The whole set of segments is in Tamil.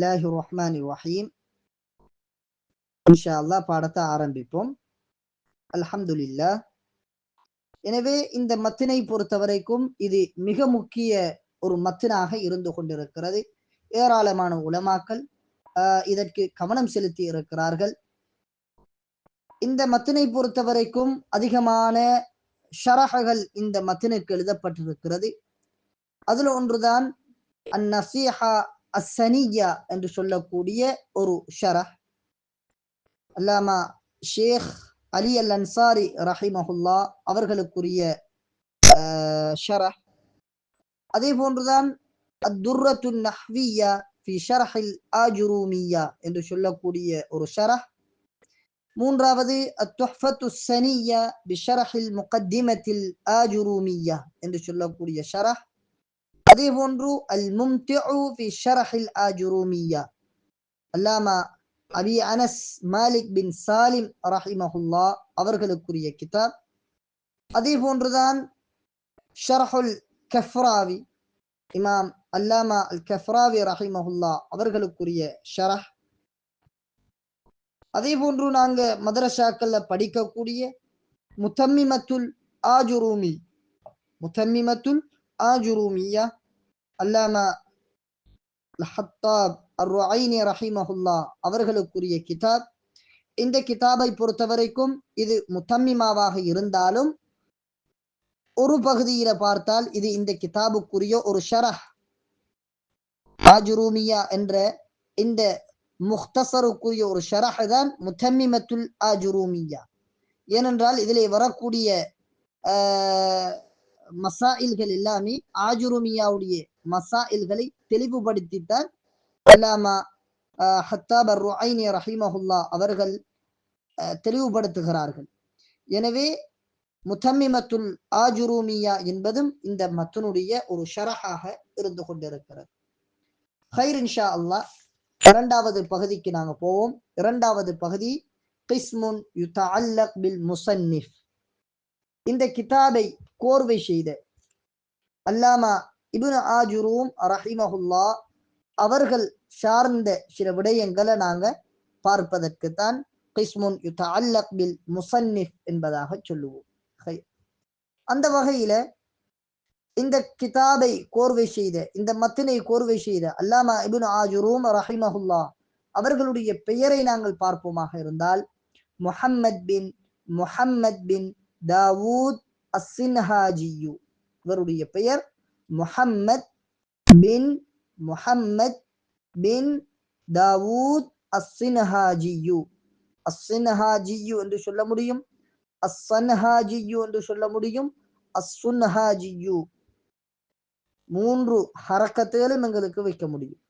பிஸ்மில்லாஹிர் ரஹ்மானிர் ரஹீம். இன்ஷா அல்லாஹ் பாடத்தை ஆரம்பிப்போம். அல்ஹம்துலில்லாஹ். எனவே இந்த மத்தினை பொறுத்த வரைக்கும் இது மிக முக்கிய ஒரு மத்தினாக இருந்து கொண்டிருக்கிறது. ஏராளமான உலமாக்கள் இதற்கு கவனம் செலுத்தி இருக்கிறார்கள். இந்த மத்தினை பொறுத்த வரைக்கும் அதிகமான ஷரஹகள் இந்த மத்தினுக்கு எழுதப்பட்டிருக்கிறது. அதுல ஒன்றுதான் அந்நஸீஹா அஸ்ஸனிய்யா என்று சொல்லக்கூடிய ஒரு ஷரஹ். அல்லாமா ஷேக் அலி அல் அன்சாரி ரஹிமஹுல்லா அவர்களுக்குரிய ஷரஹ். அதே போன்றுதான் அத்துர்ரத்து நஹ்வியா ஃபி ஷரஹில் ஆஜுரூமியா என்று சொல்லக்கூடிய ஒரு ஷரஹ். மூன்றாவது அத்துஹ்ஃபத்து ஸனிய்யா பி ஷரஹில் முகத்திமத்தில் ஆஜுரூமியா என்று சொல்லக்கூடிய ஷரஹ். அதே போன்று அல் மும்திஉ ஃபி ஷரஹில் ஆஜுரூமியா அல்லாமா அபி அனஸ் மாலிக் பின் சாலிம் ரஹிமஹுல்லா அவர்களுக்குரிய கிதாப். அதே போன்றுதான் ஷரஹுல் கஃப்ராவி, இமாம் அல்லாமா அல் கஃப்ராவி ரஹிமஹுல்லா அவர்களுக்குரிய ஷரஹ். அதே போன்று நாங்க மதரசாக்கள்ல படிக்கக்கூடிய முத்தம்மிமத்துல் ஆஜுரூமி, முத்தம்மிமத்துல் ஆஜுரூமியா அல்லாமா ஹத்தாப் அர்-ருஐனி ரஹிமஹுல்லா அவர்களுக்குரிய கிதாப். இந்த கிதாபை பொறுத்த வரைக்கும் இது முத்தம்மிமாவாக இருந்தாலும் ஒரு பகுதியில பார்த்தால் இது இந்த கிதாபுக்குரிய ஒரு ஷரஹ். ஆஜுரூமியா என்ற இந்த முக்தசருக்குரிய ஒரு ஷரஹ் தான் முத்தம்மிமத்துல் ஆஜுரூமியா. ஏனென்றால் இதிலே வரக்கூடிய மசாயில்கள் எல்லாமே ஆஜுரூமியாவுடைய மசாயில்களை தெளிவுபடுத்தித்தான் அல்லாமா ஹத்தாப் அர்-ருஐனி ரஹிமஹுல்லா அவர்கள் தெளிவுபடுத்துகிறார்கள். எனவே முத்தம்மிமத்துல் ஆஜுரூமியா என்பதும் இந்த மத்தனுடைய ஒரு ஷரஹாக இருந்து கொண்டிருக்கிறது. ஹைர், இன்ஷா அல்லாஹ் இரண்டாவது பகுதிக்கு நாங்க போவோம். இரண்டாவது பகுதி கிஸ்முன் யுதஅல்லக் பில் முஸன்னிஃப். இந்த கிதாபை கோர்வை செய்த அல்லாமா இப்னு ஆஜுரூம் ரஹிமஹுல்லா அவர்கள் சார்ந்த சில விடயங்களை நாங்க பார்ப்பதற்குத்தான் கிஸ்முன் யுதஅல்லக் பில் முஸன்னிஃப் என்பதாக சொல்லுவோம். அந்த வகையில இந்த கிதாபை கோர்வை செய்த, இந்த மத்தினை கோர்வை செய்த அல்லாமா இப்னு ஆஜுரூம் ரஹிமஹுல்லா அவர்களுடைய பெயரை நாங்கள் பார்ப்போமாக இருந்தால் முஹம்மத் பின் தாவூத் அஸ்ஸின்ஹாஜியு. இவருடைய பெயர் முஹம்மத் பின் தாவூத் அஸ்ஸின்ஹாஜியு. அஸ்ஸின்ஹாஜியு என்று சொல்ல முடியும், அஸ்ஸன்ஹாஜியு என்று சொல்ல முடியும், அஸ்ஸுன்ஹாஜியு. மூன்று ஹரக்கத்துகளும் எங்களுக்கு வைக்க முடியும்.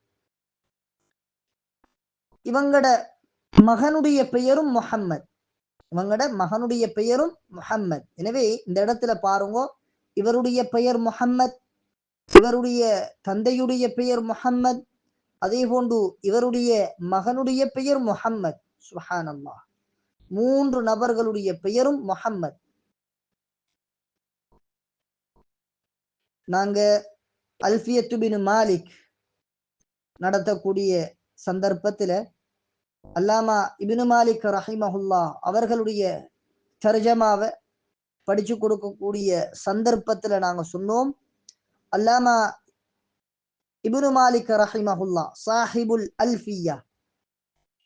இவங்கட மகனுடைய பெயரும் முஹம்மத், இவங்கட மகனுடைய பெயரும் முஹம்மத். எனவே இந்த இடத்துல பாருங்க, இவருடைய பெயர் முஹம்மத், இவருடைய தந்தையுடைய பெயர் முஹம்மத், அதே போன்று இவருடைய மகனுடைய பெயர் முஹம்மத். சுப்ஹானல்லாஹ், மூன்று நபர்களுடைய பெயரும் முஹம்மத். நாங்க அல்ஃபியத்து பின் மாலிக் நடத்தக்கூடிய சந்தர்ப்பத்தில் அல்லாமா இப்னு மாலிக் ரஹிமஹுல்லா அவர்களுடைய தர்ஜமாவை படிச்சு கொடுக்கக்கூடிய சந்தர்ப்பத்தில் நாங்க சொன்னோம், அல்லாமா இப்னு மாலிக் ரஹிமஹுல்லா சாஹிபுல் அல்ஃபியா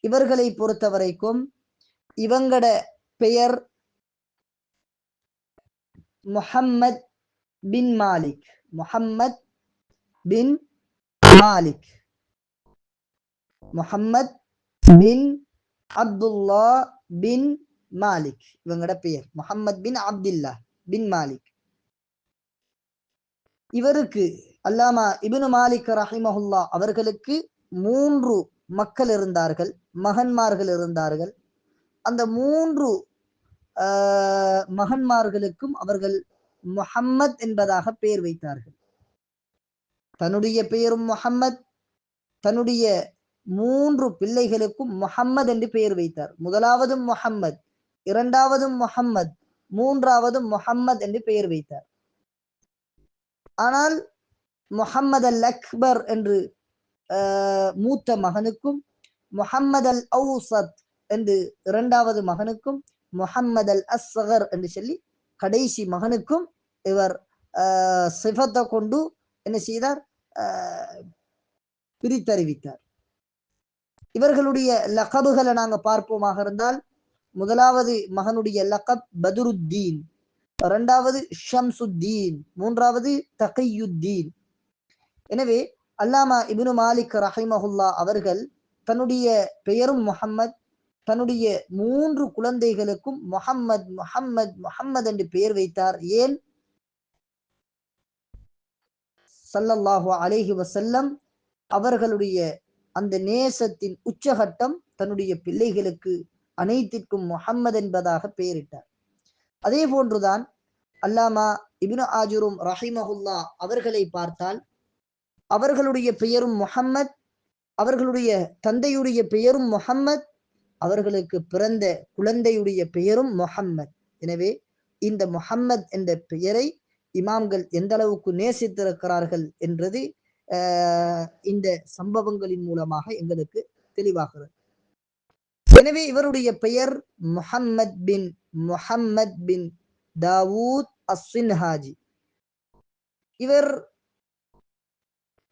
இவர்களை பொறுத்த வரைக்கும் இவங்கட பெயர் முஹம்மத் பின் மாலிக், முஹம்மத் பின் மாலிக், முஹம்மத் பின் அப்துல்லா பின் மாலிக். இவங்கட பெயர் முஹம்மத் பின் அப்துல்லா பின் மாலிக். இவருக்கு அல்லாமா இப்னு மாலிக் ரஹிமஹுல்லா அவர்களுக்கு மூன்று மக்கள் இருந்தார்கள், மகன்மார்கள் இருந்தார்கள். அந்த மூன்று மகன்மார்களுக்கும் அவர்கள் முஹம்மத் என்பதாக பெயர் வைத்தார்கள். தன்னுடைய பெயரும் முஹம்மத், தன்னுடைய மூன்று பிள்ளைகளுக்கும் முஹம்மத் என்று பெயர் வைத்தார். முதலாவதும் முஹம்மத், இரண்டாவதும் முஹம்மத், மூன்றாவதும் முஹம்மத் என்று பெயர் வைத்தார். ஆனால் முஹம்மது அல் அக்பர் என்று மூத்த மகனுக்கும், முஹம்மது அல் அவுசத் என்று இரண்டாவது மகனுக்கும், முஹம்மது அல் அஸ்ஸகர் என்று சொல்லி கடைசி மகனுக்கும் இவர் சிஃபத்தை கொண்டு என்ன செய்தார், பிரித்தறிவித்தார். இவர்களுடைய லகபுகளை நாங்க பார்ப்போமாக இருந்தால், முதலாவது மகனுடைய லகப் பதுருத்தீன், இரண்டாவது ஷம்சுத்தீன், மூன்றாவது தகையுத்தீன். எனவே அல்லாமா இப்னு மாலிக் ரஹிமஹுல்லா அவர்கள் தன்னுடைய பெயரும் முஹம்மத், தன்னுடைய 3 குழந்தைகளுக்கும் முஹம்மத் முஹம்மத் முஹம்மத் என்று பெயர் வைத்தார். ஏன்? ஸல்லல்லாஹு அலைஹி வஸல்லம் அவர்களுடைய அந்த நேசத்தின் உச்சகட்டம் தன்னுடைய பிள்ளைகளுக்கு அனைத்திற்கும் முஹம்மது என்பதாக பெயரிட்டார். அதே போன்றுதான் அல்லாமா இப்னு ஆஜுரும் ரஹிமஹுல்லா அவர்களை பார்த்தால், அவர்களுடைய பெயரும் முஹம்மத், அவர்களுடைய தந்தையுடைய பெயரும் முஹம்மத், அவர்களுக்கு பிறந்த குழந்தையுடைய பெயரும் முஹம்மத். எனவே இந்த முஹம்மத் என்ற பெயரை இமாம்கள் எந்த அளவுக்கு நேசித்திருக்கிறார்கள் என்றது இந்த சம்பவங்களின் மூலமாக எங்களுக்கு தெளிவாகிறது. எனவே இவருடைய பெயர் முஹம்மத் பின் தாவூத் அஸ்ஸின்ஹாஜி. இவர்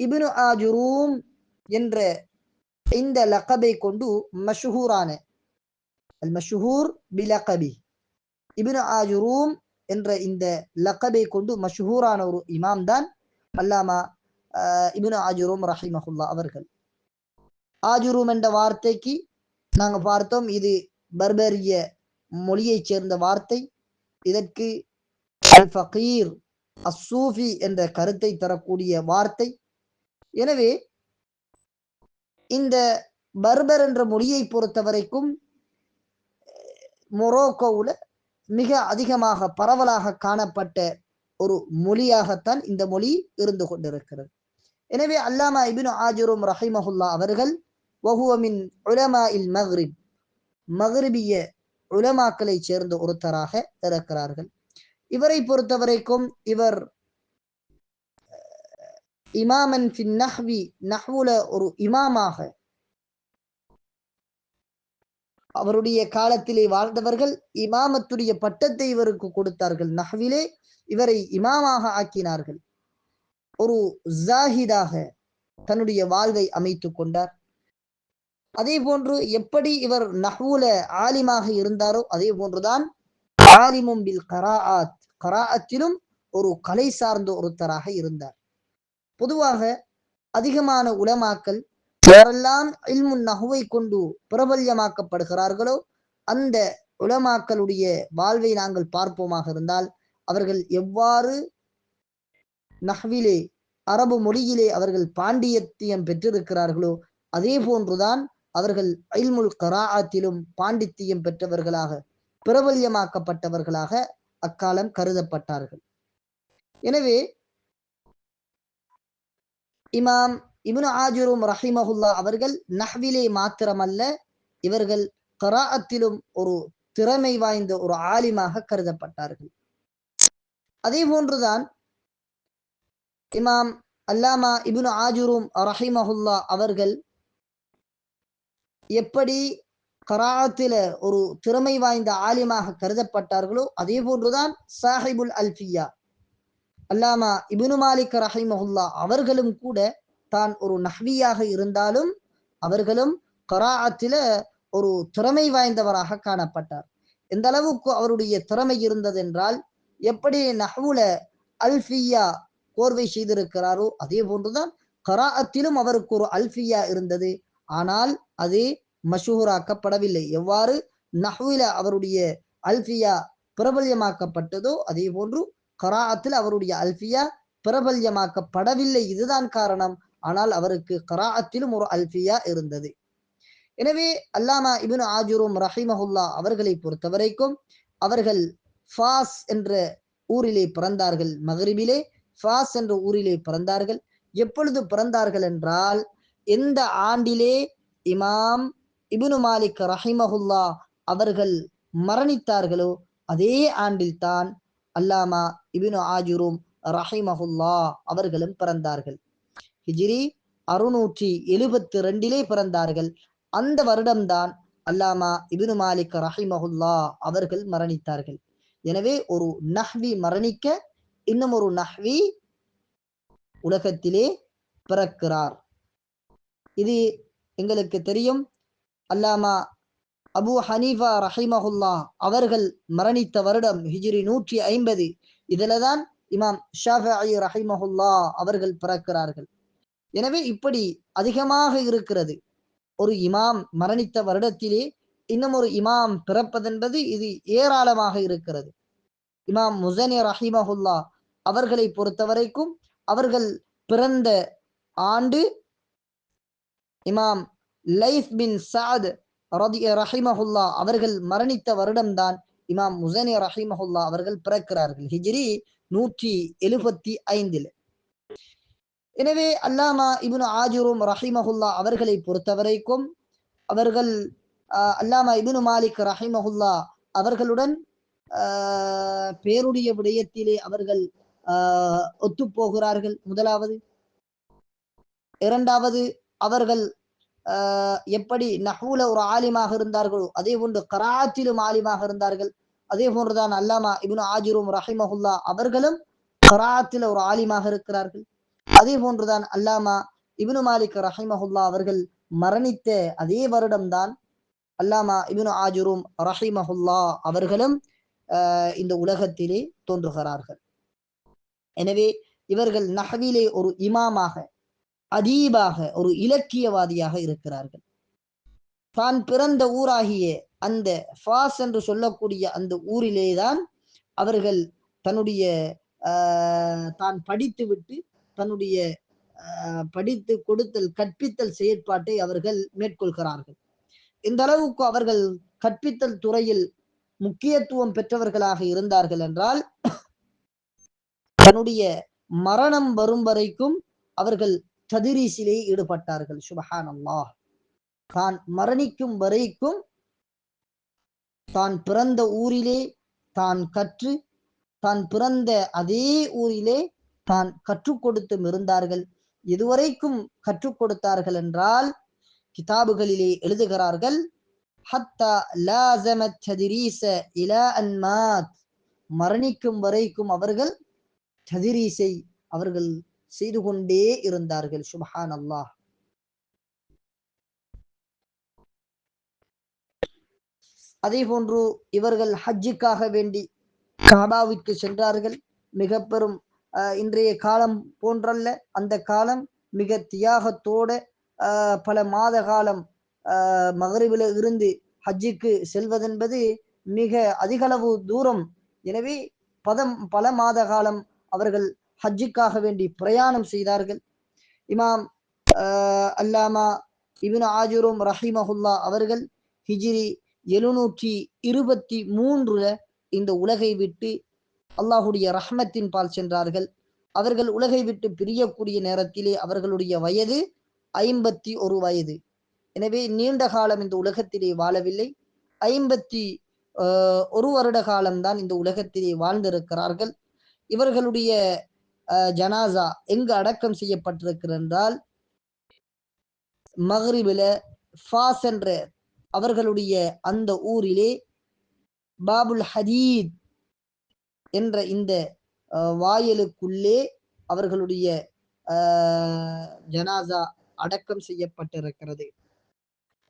இப்னு ஆஜுரூம் என்ற இந்த லகபை கொண்டு மஷ்ஹூரான அல் மஷ்ஹூர் பிலகபி, இப்னு ஆஜுரூம் என்ற இந்த லகபை கொண்டு மஷ்ஹூரான ஒரு இமாம் தான் அல்லாமா இப்னு ஆஜுரூம் ரஹிமஹுல்லா அவர்கள். ஆஜுரூம் என்ற வார்த்தைக்கு நாங்க பார்த்தோம், இது பர்பரிய மொழியைச் சேர்ந்த வார்த்தை. இதற்கு அல் ஃபகீர் அஸ்ஸூஃபி என்ற கருத்தை தரக்கூடிய வார்த்தை. எனவே இந்த பர்பர் என்ற மொழியை பொறுத்த வரைக்கும் மொரோக்கோவுல மிக அதிகமாக பரவலாக காணப்பட்ட ஒரு மொழியாகத்தான் இந்த மொழி இருந்து கொண்டிருக்கிறது. எனவே அல்லாமா இப்னு ஆஜுரும் ரஹிமஹுல்லா அவர்கள் வஹுவ மின் உலமாஇல் மக்ரிப், மக்ரிபிய உலமாக்களை சேர்ந்த ஒருத்தராக இருக்கிறார்கள். இவரை பொறுத்த வரைக்கும் இவர் இமாமன் ஃபின் நஹ்வி, நஹ்வுல ஒரு இமாமாக அவருடைய காலத்திலே வாழ்ந்தவர்கள் இமாமத்துடைய பட்டத்தை இவருக்கு கொடுத்தார்கள். நஹ்விலே இவரை இமாமாக ஆக்கினார்கள். ஒரு ஜாஹிதாக தன்னுடைய வாழ்வை அமைத்துக் கொண்டார். அதே போன்று எப்படி இவர் நஹ்வுல ஆலிமாக இருந்தாரோ அதே போன்றுதான் ஆலிமும் பில் கராஅத், கராஅத்திலும் ஒரு கலை சார்ந்த ஒருத்தராக இருந்தார். பொதுவாக அதிகமான உலமாக்கள் யாரெல்லாம் இல்மு நஹ்வை கொண்டு பிரபல்யமாக்கப்படுகிறார்களோ அந்த உலமாக்களுடைய வாழ்வை நாங்கள் பார்ப்போமாக இருந்தால், அவர்கள் எவ்வாறு நஹ்விலே அரபு மொழியிலே அவர்கள் பாண்டியத்தியம் பெற்றிருக்கிறார்களோ அதே போன்றுதான் அவர்கள் இல்முல் கராஅத்திலும் பாண்டித்தியம் பெற்றவர்களாக பிரபல்யமாக்கப்பட்டவர்களாக அக்காலம் கருதப்பட்டார்கள். எனவே இமாம் இப்னு ஆஜுரும் ரஹிமஹுல்லா அவர்கள் நஹ்விலே மாத்திரமல்ல, இவர்கள் கராஅத்திலும் ஒரு திறமை வாய்ந்த ஒரு ஆலிமாக கருதப்பட்டார்கள். அதே போன்றுதான் இமாம் அல்லாமா இப்னு ஆஜுரும் ரஹிமஹுல்லா அவர்கள் எப்படி கராஅத்தில ஒரு திறமை வாய்ந்த ஆலிமாக கருதப்பட்டார்களோ அதே போன்றுதான் சாஹிபுல் அல்ஃபியா அல்லாமா இப்னு மாலிக் ரஹிமஹுல்லா அவர்களும் கூட தான் ஒரு நஹ்வியாக இருந்தாலும் அவர்களும் கராஅத்தில ஒரு திறமை வாய்ந்தவராக காணப்பட்டார். எந்த அளவுக்கு அவருடைய திறமை இருந்தது என்றால், எப்படி நஹ்வுல அல்ஃபியா கோர்வை செய்திருக்கிறாரோ அதே போன்றுதான் கராஅத்திலும் அவருக்கு ஒரு அல்ஃபியா இருந்தது. ஆனால் அது மஷூராக்கப்படவில்லை. எவ்வாறு நஹ்வில அவருடைய அல்ஃபியா பிரபல்யமாக்கப்பட்டதோ அதே போன்று கராஅத்தில் அவருடைய அல்ஃபியா பிரபல்யமாக்கப்படவில்லை. இதுதான் காரணம். ஆனால் அவருக்கு கராஅத்திலும் ஒரு அல்ஃபியா இருந்தது. எனவே அல்லாமா இப்னு ஆஜுரும் ரஹிமஹுல்லா அவர்களை பொறுத்த வரைக்கும் அவர்கள் ஃபாஸ் என்ற ஊரிலே பிறந்தார்கள். மக்ரிபிலே ஃபாஸ் என்ற ஊரிலே பிறந்தார்கள். எப்பொழுது பிறந்தார்கள் என்றால், எந்த ஆண்டிலே இமாம் இப்னு மாலிக் ரஹிமஹுல்லா அவர்கள் மரணித்தார்களோ அதே ஆண்டில் தான் அல்லாமா இப்னு ஆஜுரும் ரஹிமஹுல்லா அவர்களும் பிறந்தார்கள். ஹிஜ்ரி 672 பிறந்தார்கள். அந்த வருடம்தான் அல்லாமா இப்னு மாலிக் ரஹிமஹுல்லா அவர்கள் மரணித்தார்கள். எனவே ஒரு நஹ்வி மரணிக்க இன்னும் ஒரு நஹ்வி உலகத்திலே பிறக்கிறார். இது எங்களுக்கு தெரியும். அல்லாமா அபு ஹனீஃபா ரஹிமஹுல்லா அவர்கள் மரணித்த வருடம் ஹிஜ்ரி 150. இதில்தான் இமாம் ஷாஃபிஈ ரஹிமஹுல்லா அவர்கள் பிறக்கிறார்கள். எனவே இப்படி அதிகமாக இருக்கிறது. ஒரு இமாம் மரணித்த வருடத்திலே இன்னும் ஒரு இமாம் பிறப்பதென்பது இது ஏராளமாக இருக்கிறது. இமாம் முஸனி ரஹிமஹுல்லா அவர்களை பொறுத்தவரைக்கும் அவர்கள் பிறந்த ஆண்டு இமாம் லைஸ் பின் சஅத் ரஹிமஹுல்லா அவர்கள் மரணித்த வருடம்தான் இமாம் முஸனி ரஹிமஹுல்லா அவர்கள் பிறக்கிறார்கள் ஹிஜ்ரி 175. எனவே அல்லாமா இப்னு ஆஜுரும் ரஹிமஹுல்லா அவர்களை பொறுத்தவரைக்கும் அவர்கள் அல்லாமா இப்னு மாலிக் ரஹிமஹுல்லா அவர்களுடன் பேருடைய விடயத்திலே அவர்கள் ஒத்து போகிறார்கள். முதலாவது. இரண்டாவது, அவர்கள் எப்படி நஹ்வுல ஒரு ஆலிமாக இருந்தார்களோ அதே போன்று கராத்திலும் ஆலிமாக இருந்தார்கள். அதே போன்றுதான் அல்லாமா இப்னு ஆஜுரும் ரஹிமஹுல்லா அவர்களும் கராத்தில் ஒரு ஆலிமாக இருக்கிறார்கள். அதே போன்றுதான் அல்லாமா இப்னு மாலிக் ரஹிமஹுல்லா அவர்கள் மரணித்த அதே வருடம்தான் அல்லாமா இப்னு ஆஜுரும் ரஹிமஹுல்லா அவர்களும் இந்த உலகத்திலே தோன்றுகிறார்கள். எனவே இவர்கள் நஹ்விலே ஒரு இமாமாக, அதீபாக, ஒரு இலக்கியவாதியாக இருக்கிறார்கள். தான் பிறந்த ஊராகிய அந்த ஃபாஸ் என்று சொல்லக்கூடிய அந்த ஊரிலேதான் அவர்கள் தன்னுடைய தான் படித்துவிட்டு தன்னுடைய படித்து கொடுத்தல் கற்பித்தல் செயற்பாட்டை அவர்கள் மேற்கொள்கிறார்கள். இந்த அளவுக்கு அவர்கள் கற்பித்தல் துறையில் முக்கியத்துவம் பெற்றவர்களாக இருந்தார்கள் என்றால் தன்னுடைய மரணம் வரும் வரைக்கும் அவர்கள் தத்ரீஸிலே ஈடுபட்டார்கள். சுப்ஹானல்லாஹ். தான் மரணிக்கும் வரைக்கும் தான் பிறந்த ஊரிலே தான் கற்று தான் பிறந்த அதே ஊரிலே தான் கற்றுக் கொடுத்தும் இருந்தார்கள். இதுவரைக்கும் கற்றுக் கொடுத்தார்கள் என்றால் கிதாபுகளிலே எழுதுகிறார்கள், ஹத்தா லாஸமத் தத்ரீஸ இலா அன் மாத், மரணிக்கும் வரைக்கும் அவர்கள் தத்ரீஸை அவர்கள் செய்து கொண்டே இருந்தார்கள். சுப்ஹானல்லாஹ். அதே போன்று இவர்கள் ஹஜ்ஜுக்காக வேண்டி காபாவிற்கு சென்றார்கள். மிக பெரும் இன்றைய காலம் போன்றல்ல, அந்த காலம் மிக தியாகத்தோட பல மாத காலம் மகரிபில இருந்து ஹஜ்ஜுக்கு செல்வதென்பது மிக அதிகளவு தூரம். எனவே பல மாத காலம் அவர்கள் ஹஜ்ஜுக்காக வேண்டி பிரயாணம் செய்தார்கள். இமாம் அல்லாமா இப்னு ஆஜுரும் ரஹிமஹுல்லா அவர்கள் ஹிஜ்ரி 723 இந்த உலகை விட்டு அல்லாஹுடைய ரஹ்மத்தின் பால் சென்றார்கள். அவர்கள் உலகை விட்டு பிரியக்கூடிய நேரத்திலே அவர்களுடைய வயது 51 வயது. எனவே நீண்ட காலம் இந்த உலகத்திலே வாழவில்லை. 51 வருட காலம்தான் இந்த உலகத்திலே வாழ்ந்திருக்கிறார்கள். இவர்களுடைய ஜனாசா எங்கு அடக்கம் செய்யப்பட்டிருக்கிறது என்றால் மக்ரிபில ஃபாஸ் என்ற அவர்களுடைய அந்த ஊரிலே பாபுல் ஹதீத் என்ற இந்த வாயிலுக்குள்ளே அவர்களுடைய ஜனாசா அடக்கம் செய்யப்பட்டிருக்கிறது.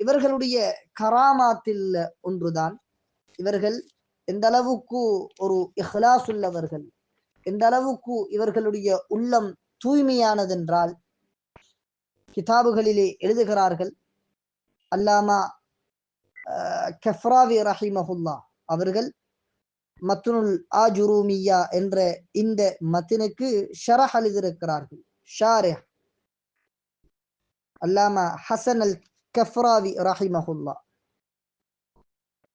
இவர்களுடைய கராமாத்தில் ஒன்றுதான் இவர்கள் எந்த அளவுக்கு ஒரு இஹ்லாஸ் உள்ளவர்கள், எந்த அளவுக்கு இவர்களுடைய உள்ளம் தூய்மையானதென்றால் கிதாபுகளிலே எழுதுகிறார்கள். அல்லாமா கஃப்ராவி ரஹிமஹுல்லா அவர்கள் மத்னுல் ஆஜுரூமியா என்ற இந்த மத்தினுக்கு ஷரஹ் எழுதியிருக்கிறார்கள். ஷாரிஹ் அல்லாமா ஹசன் அல் கஃப்ராவி ரஹிமஹுல்லா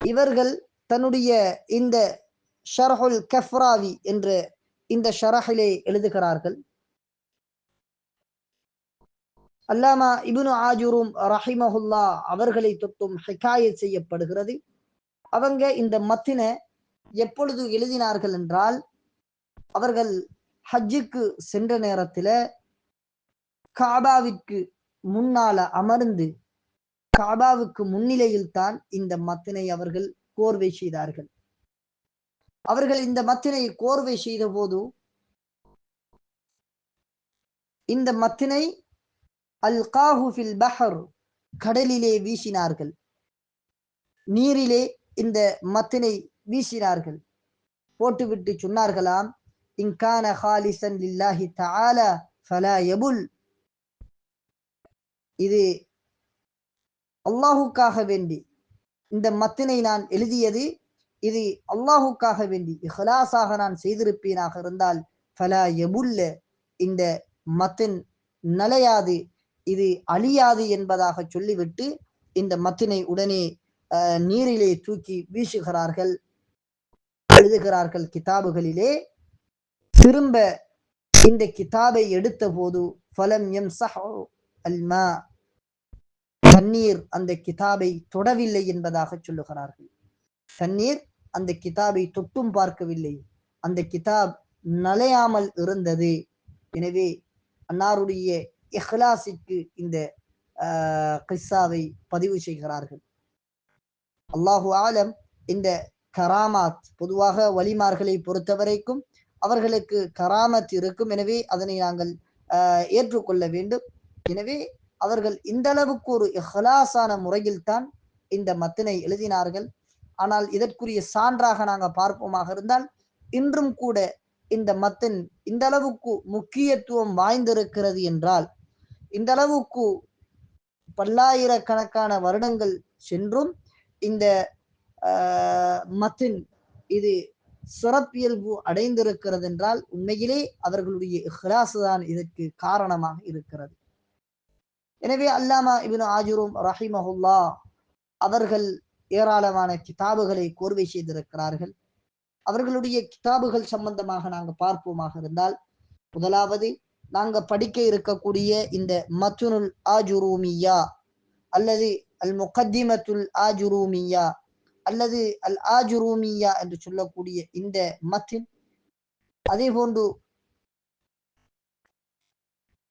இவர்கள் தன்னுடைய இந்த ஷரஹுல் கஃப்ராவி என்ற இந்த ஷரஹிலே எழுதுகிறார்கள், அல்லாமா இப்னு ஆஜுரும் ரஹிமஹுல்லா அவர்களை தொட்டும் ஹிகாயத் செய்யப்படுகிறது. அவங்க இந்த மத்தின எப்பொழுது எழுதினார்கள் என்றால் அவர்கள் ஹஜ்ஜுக்கு சென்ற நேரத்தில் காபாவிற்கு முன்னால அமர்ந்து காபாவுக்கு முன்னிலையில் தான் இந்த மத்தினை அவர்கள் கோர்வை செய்தார்கள். அவர்கள் இந்த மத்தினை கோர்வை செய்த போது இந்த மத்தினை அல்காஹு ஃபில் பஹர் கடலிலே வீசினார்கள், நீரிலே இந்த மத்தினை வீசினார்கள். போட்டுவிட்டு சொன்னார்களாம், இன்கான ஹாலிசன் லில்லாஹி தஆலா ஃபலா யபுல், இது அல்லாஹுக்காக வேண்டி இந்த மத்தினை நான் எழுதியது, இது அல்லாஹுக்காக வேண்டி இஹ்லாஸாக நான் செய்திருப்பேனாக இருந்தால் ஃபலா யபுல்ல, இந்த மத்தின் நலையாது, இது அழியாது என்பதாக சொல்லிவிட்டு இந்த மத்தினை உடனே நீரிலே தூக்கி வீசுகிறார்கள், எழுதுகிறார்கள் கிதாபுகளிலே. திரும்ப இந்த கிதாபை எடுத்த போது ஃபலம் யம்ஸஹு அல்மா, தண்ணீர் அந்த கிதாபை தொடவில்லை என்பதாக சொல்லுகிறார்கள். தண்ணீர் அந்த கிதாபை தொட்டும் பார்க்கவில்லை, அந்த கிதாப் நலையாமல் இருந்தது. எனவே அன்னாருடைய இஹ்லாஸிற்கு இந்த கிஸ்ஸாவை பதிவு செய்கிறார்கள். அல்லாஹு ஆலம். இந்த கராமாத் பொதுவாக வலிமார்களை பொறுத்தவரைக்கும் அவர்களுக்கு கராமத் இருக்கும், எனவே அதனை நாங்கள் ஏற்றுக்கொள்ள வேண்டும். எனவே அவர்கள் இந்த அளவுக்கு ஒரு இஹ்லாஸான முறையில் தான் இந்த மத்தினை எழுதினார்கள். ஆனால் இதற்குரிய சான்றாக நாங்கள் பார்ப்போமாக இருந்தால் இன்றும் கூட இந்த மத்தின் இந்த அளவுக்கு முக்கியத்துவம் வாய்ந்திருக்கிறது என்றால், இந்த அளவுக்கு பல்லாயிரக்கணக்கான வருடங்கள் சென்றும் இந்த மத்தின் இது சிறப்பியல்பு அடைந்திருக்கிறது என்றால் உண்மையிலே அவர்களுடைய இஹ்லாஸ் தான் இதற்கு காரணமாக இருக்கிறது. எனவே அல்லாமா இப்னு ஆஜுரும் ரஹிமஹுல்லா அவர்கள் ஏராளமான கிதாபுகளை கோர்வை செய்திருக்கிறார்கள். அவர்களுடைய கிதாபுகள் சம்பந்தமாக நாங்கள் பார்ப்போமாக இருந்தால், முதலாவது நாங்க படிக்க இருக்கக்கூடிய இந்த மத்னுல் ஆஜுரூமியா அல்லது அல் முகத்திமத்துல் ஆஜுரூமியா அல்லது அல் ஆஜுரூமியா என்று சொல்லக்கூடிய இந்த மத்தின், அதே போன்று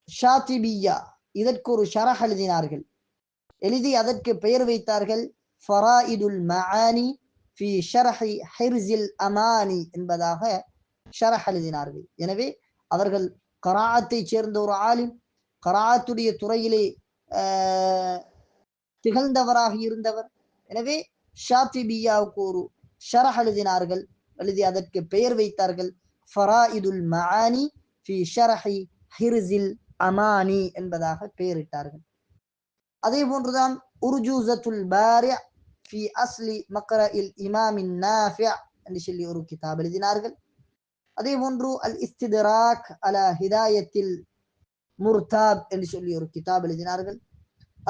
ஷாத்திபியா, இதற்கு ஒரு ஷரஹ் எழுதினார்கள். எழுதி அதற்கு பெயர் வைத்தார்கள் ஃபராயிதுல் மஆனி ஃபி ஷரஹி ஹிர்ஸில் அமானி என்பதாக ஷரஹ் எழுதினார்கள். எனவே அவர்கள் கராஅத்தை சேர்ந்த ஒரு ஆலிம், கராஅத்துடைய துறையிலே திகழ்ந்தவராக இருந்தவர். எனவே ஷாத்திபியாவுக்கு ஒரு ஷரஹ் எழுதினார்கள், எழுதி அதற்கு பெயர் வைத்தார்கள் ஃபராயிதுல் மஆனி ஃபி ஷரஹி ஹிர்ஸில் அமானி என்பதாக பெயரிட்டார்கள். அதே போன்றுதான் உர்ஜூஸத்துல் பாரி' ஃபி அஸ்லி மக்ரஇல் இமாமின் நாஃபி' என்று சொல்லி ஒரு கிதாப் எழுதினார்கள். அதே போன்று அல் இஸ்தித்ராக் அலா ஹிதாயத்தில் முர்தாப் என்று சொல்லி ஒரு கிதாப் எழுதினார்கள்.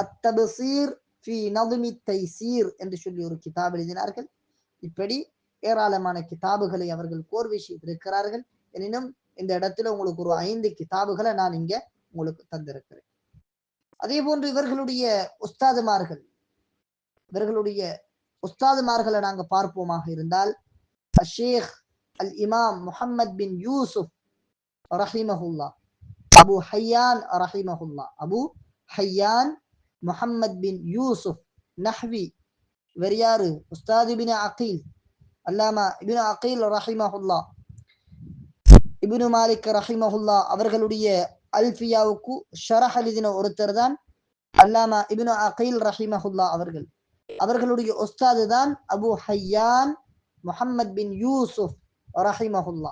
அத்தப்சீர் ஃபி நظ்மி தைசீர் என்று சொல்லி ஒரு கிதாப் எழுதினார்கள். இப்படி ஏராளமான கிதாபுகளை அவர்கள் கோர்வை செய்திருக்கிறார்கள். எனினும் இந்த இடத்துல உங்களுக்கு ஒரு 5 கிதாபுகளை நான் இங்க உங்களுக்கு தந்திருக்கிறேன். அதே போன்று இவர்களுடைய உஸ்தாதுமார்களை நாங்க பார்ப்போமாக இருந்தால், ஷேக் அல் இமாம் முஹம்மத் பின் யூசுப் ரஹிமஹுல்லா, அபு ஹையான் ரஹிமஹுல்லா, அபு ஹையான் முஹம்மத் பின் யூசுப் நஹ்வி. இவர் யாரு? உஸ்தாத் இப்னு அகீல், அல்லாமா இப்னு அகீல் ரஹிமஹுல்லா, இப்னு மாலிக் ரஹிமஹுல்லா அவர்களுடைய அல்ஃபியாவுக்கு ஷரஹ் எழுதின ஒருத்தர் தான் அல்லாமா இப்னு அகீல் ரஹிமஹுல்லா அவர்கள். அவர்களுடைய உஸ்தாது தான் அபு ஹையான் முஹம்மத் பின் யூசுப் ரஹிமஹுல்லா.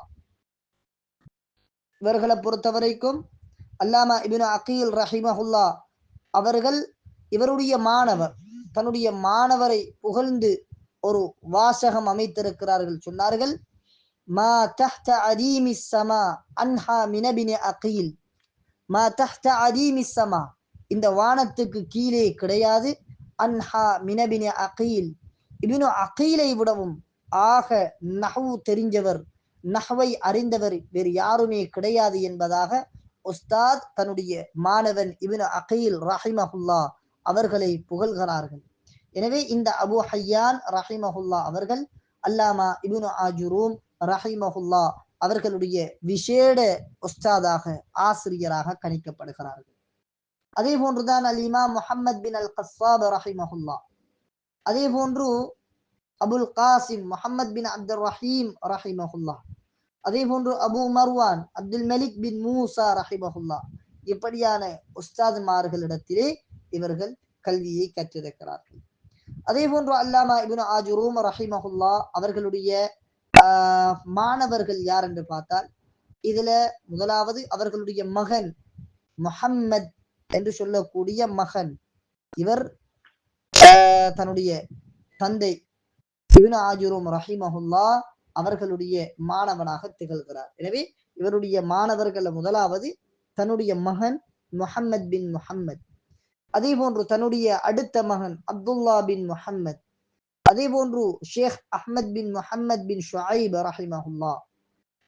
இவர்களை பொறுத்தவரைக்கும் அல்லாமா இப்னு அகீல் ரஹிமஹுல்லா அவர்கள் இவருடைய மாணவர், தன்னுடைய மாணவரை புகழ்ந்து ஒரு வாசகம் அமைத்திருக்கிறார்கள். சொன்னார்கள், மா தஹ்த அதீமிஸ் ஸமா அன்ஹா மின் இப்னு அகீல், மா தஹ்த அதீமிஸ் ஸமா, இந்த வானத்துக்கு கீழே கிடையாது, அன்ஹா மின் இப்னு அகீல், இப்னு அகீலை விடவும் ஆக நஹ்வு தெரிஞ்சவர், நஹ்வை அறிந்தவர் வேறு யாருமே கிடையாது என்பதாக உஸ்தாத் தன்னுடைய மாணவன் இப்னு அகீல் ரஹிமஹுல்லா அவர்களை புகழ்கிறார்கள். எனவே இந்த அபு ஹையான் ரஹிமஹுல்லா அவர்கள் அல்லாமா இப்னு ஆஜுரூம் ரஹிமஹுல்லா அவர்களுடைய விசேட உஸ்தாதாக, ஆசிரியராக கணிக்கப்படுகிறார்கள். அதே போன்றுதான் அல் இமாம் முஹம்மத் பின் அல் கஸ்ஸாப் ரஹிமஹுல்லா, அதே போன்று அபுல் காசிம் முஹம்மத் பின் அப்துல் ரஹீம் ரஹிமஹுல்லா, அதே போன்று அபு மர்வான் அப்துல் மலிக் பின் மூசா ரஹிமஹுல்லா, இப்படியான உஸ்தாதுமார்களிடத்திலே இவர்கள் கல்வியை கற்றிருக்கிறார்கள். அதே போன்று அல்லாமா இப்னு ஆஜுரூம் ரஹிமஹுல்லா அவர்களுடைய மாணவர்கள் யார் என்று பார்த்தால், இதுல முதலாவது அவர்களுடைய மகன் முஹம்மத் என்று சொல்லக்கூடிய மகன், இவர் தன்னுடைய தந்தை இப்னு ஆஜுரூம் ரஹிமஹுல்லா அவர்களுடைய மாணவனாக திகழ்கிறார். எனவே இவருடைய மாணவர்கள் முதலாவது தன்னுடைய மகன் முஹம்மத் பின் முஹம்மத், அதே போன்று தன்னுடைய அடுத்த மகன் அப்துல்லா பின் முஹம்மத், அதே போன்று ஷேக் அஹ்மத் பின் முஹம்மத் பின் ஷுஐப் ரஹிமஹுல்லா,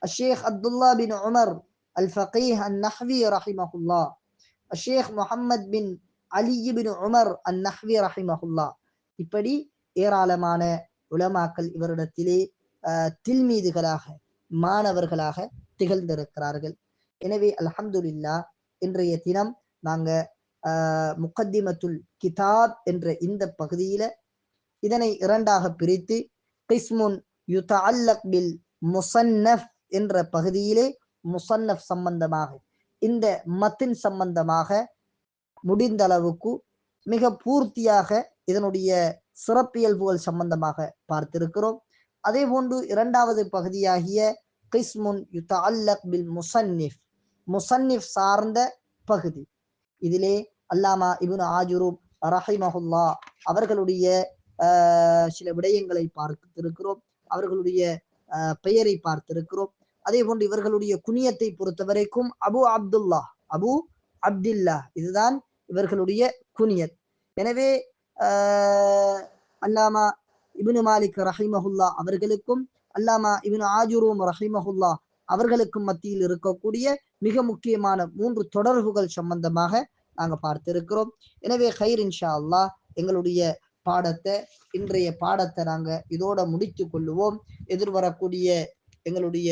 ஷேக் அப்துல்லா பின் உமர் அல் ஃபகீஹ் அன் நஹ்வி ரஹிமஹுல்லா, ஷேக் முஹம்மத் பின் அலி பின் உமர் அன் நஹ்வி ரஹிமஹுல்லா, இப்படி ஏராளமான உலமாக்கள் இவரிடத்திலே தில்மீதுகளாக மாணவர்களாக திகழ்ந்திருக்கிறார்கள். எனவே அல்ஹம்துலில்லாஹ் இன்றைய தினம் நாங்க முகத்திமத்துல் கிதாப் என்ற இந்த பகுதியில இதனை இரண்டாக பிரித்து கிஸ்முன் யுதஅல்லக் பில் முஸன்னஃப் என்ற பகுதியிலே முஸன்னஃப் சம்பந்தமாக, இந்த மத்தின் சம்பந்தமாக முடிந்த அளவுக்கு மிக பூர்த்தியாக இதனுடைய சிறப்பியல்புகள் சம்பந்தமாக பார்த்திருக்கிறோம். அதே போன்று இரண்டாவது பகுதியாகிய கிஸ்முன் யுதஅல்லக் பில் முஸன்னிஃப், முஸன்னிஃப் சார்ந்த பகுதி, இதிலே அல்லாமா இப்னு ஆஜுரூம் ரஹிமஹுல்லா அவர்களுடைய சில விடயங்களை பார்த்திருக்கிறோம், அவர்களுடைய பெயரை பார்த்திருக்கிறோம். அதே போன்று இவர்களுடைய குனியத்தை பொறுத்த வரைக்கும் அபு அப்துல்லா, அபு அப்துல்லா இதுதான் இவர்களுடைய குனியத். எனவே அல்லாமா இப்னு மாலிக் ரஹிமஹுல்லா அவர்களுக்கும் அல்லாமா இப்னு ஆஜுரூம் ரஹிமஹுல்லா அவர்களுக்கும் மத்தியில் இருக்கக்கூடிய மிக முக்கியமான 3 தொடர்புகள் சம்பந்தமாக நாங்க பார்த்திருக்கிறோம். எனவே ஹைர் இன்ஷா அல்லாஹ் எங்களுடைய பாடத்தை, இன்றைய பாடத்தை நாங்க இதோட முடித்து கொள்ளுவோம். எதிர்வரக்கூடிய எங்களுடைய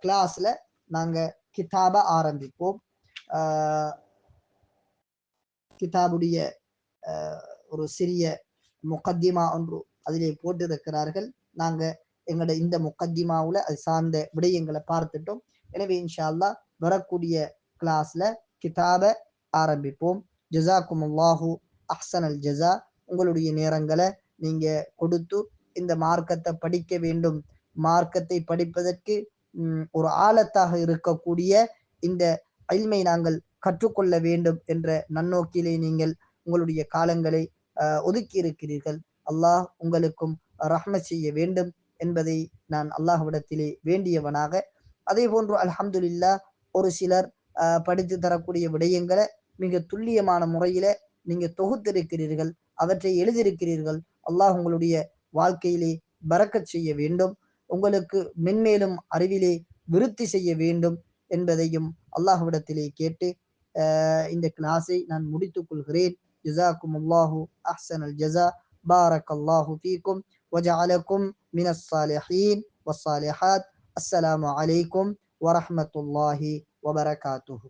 கிளாஸ்ல நாங்க கிதாப ஆரம்பிப்போம். கிதாபுடைய ஒரு சிறிய முகத்திமா ஒன்று அதிலே போட்டிருக்கிறார்கள். நாங்க எங்களோட இந்த முகத்திமாவுல அது சார்ந்த விடயங்களை பார்த்துட்டோம். எனவே இன்ஷா அல்லாஹ் வரக்கூடிய கிளாஸ்ல கிதாப ஆரம்பிப்போம். ஜஸாக்குமுல்லாஹு அஹ்ஸனல் ஜஸா. உங்களுடைய நேரங்களை நீங்க கொடுத்து இந்த மார்க்கத்தை படிக்க வேண்டும், மார்க்கத்தை படிப்பதற்கு ஒரு ஆழத்தாக இருக்கக்கூடிய இந்த இல்மை நாங்கள் கற்றுக்கொள்ள வேண்டும் என்ற நன்னோக்கிலே நீங்கள் உங்களுடைய காலங்களை ஒதுக்கி இருக்கிறீர்கள். அல்லாஹ் உங்களுக்கும் ரஹ்மத் செய்ய வேண்டும் என்பதை நான் அல்லாஹ்விடத்திலே வேண்டியவனாக, அதே போன்று அல்ஹம்துலில்லாஹ் ஒரு சிலர் படித்து தரக்கூடிய விடயங்களை மிக துல்லியமான முறையில நீங்க தொகுத்திருக்கிறீர்கள், அவற்றை எழுதியிருக்கிறீர்கள். அல்லாஹ் உங்களுடைய வாழ்க்கையிலே பரக்கத் செய்ய வேண்டும், உங்களுக்கு மென்மேலும் அறிவிலே விருத்தி செய்ய வேண்டும் என்பதையும் அல்லாஹ்விடத்திலே கேட்டு இந்த கிளாஸை நான் முடித்துக் கொள்கிறேன். ஜஸாக்குமுல்லாஹு அஹ்ஸனல் ஜஸா. பாரக்கல்லாஹு ஃபீக்கும் வஜஅலக்கும் மினஸ் சாலிஹீன் வஸ்ஸாலிஹாத். அஸ்ஸலாமு அலைக்கும் வரஹ்மத்துல்லாஹி வபரகாத்துஹு.